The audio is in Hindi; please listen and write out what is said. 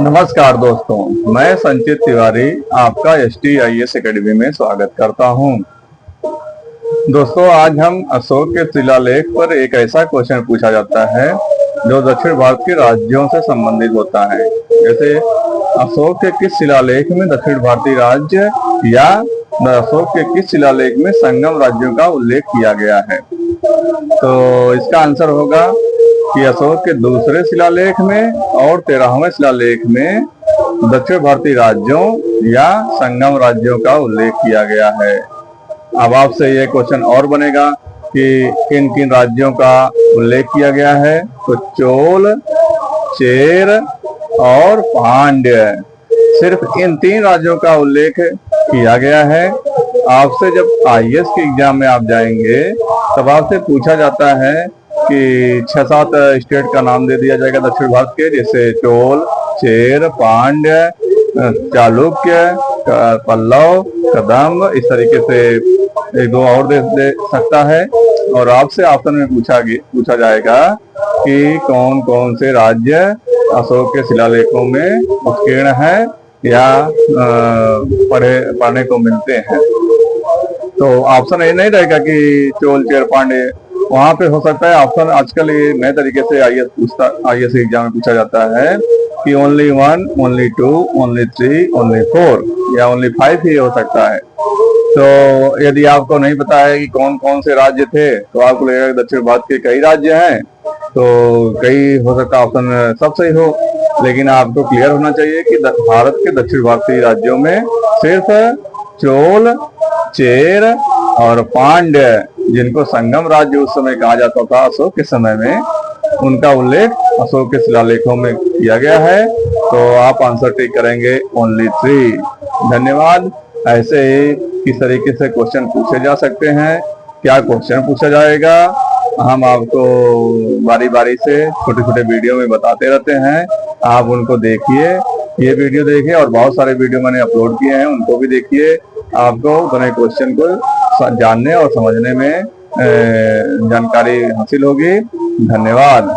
नमस्कार दोस्तों, मैं संचित तिवारी आपका STIS एकेडमी में स्वागत करता हूं। दोस्तों, आज हम अशोक के शिलालेख पर एक ऐसा क्वेश्चन पूछा जाता है जो दक्षिण भारत के राज्यों से संबंधित होता है। जैसे अशोक के किस शिलालेख में दक्षिण भारतीय राज्य या अशोक के किस शिलालेख में संगम राज्यों का उल्लेख किया गया है। तो इसका आंसर होगा कि अशोक के दूसरे शिलालेख में और 13वें शिलालेख में दक्षिण भारतीय राज्यों या संगम राज्यों का उल्लेख किया गया है। अब आपसे ये क्वेश्चन और बनेगा कि किन किन राज्यों का उल्लेख किया गया है। तो चोल, चेर और पांड्य, सिर्फ इन 3 राज्यों का उल्लेख किया गया है। आपसे जब IAS के एग्जाम में आप जाएंगे तब आपसे पूछा जाता है कि 6-7 स्टेट का नाम दे दिया जाएगा दक्षिण भारत के, जैसे चोल, चेर, पांड्य, चालुक्य, पल्लव, कदम्ब, इस तरीके से एक दो और दे सकता है। और आपसे ऑप्शन में पूछा जाएगा कि कौन कौन से राज्य अशोक के शिलालेखों में उत्कीर्ण है या पढ़ने को मिलते हैं। तो ऑप्शन ये नहीं रहेगा कि चोल, चेर, पांड्य। वहां पे हो सकता है ऑप्शन, आजकल ये नए तरीके से IAS एग्जाम में पूछा जाता है कि ओनली 1, ओनली 2, ओनली 3, ओनली 4 या ओनली 5 ही हो सकता है। तो यदि आपको नहीं पता है कि कौन कौन से राज्य थे तो आपको लगेगा दक्षिण भारत के कई राज्य हैं, तो कई हो सकता है ऑप्शन सब सही हो। लेकिन आपको क्लियर होना चाहिए कि भारत के दक्षिण भारतीय राज्यों में सिर्फ चोल, चेर और पांड्य, जिनको संगम राज्य उस समय कहा जाता था अशोक के समय में, उनका उल्लेख अशोक के शिलालेखों में किया गया है। तो आप आंसर टिक करेंगे ओनली 3। धन्यवाद। ऐसे ही किस तरीके से क्वेश्चन पूछे जा सकते हैं, क्या क्वेश्चन पूछा जाएगा, हम आपको बारी बारी से छोटे छोटे वीडियो में बताते रहते हैं। आप उनको देखिए, ये वीडियो देखिए और बहुत सारे वीडियो मैंने अपलोड किए हैं, उनको भी देखिए। आपको बने क्वेश्चन को जानने और समझने में जानकारी हासिल होगी। धन्यवाद।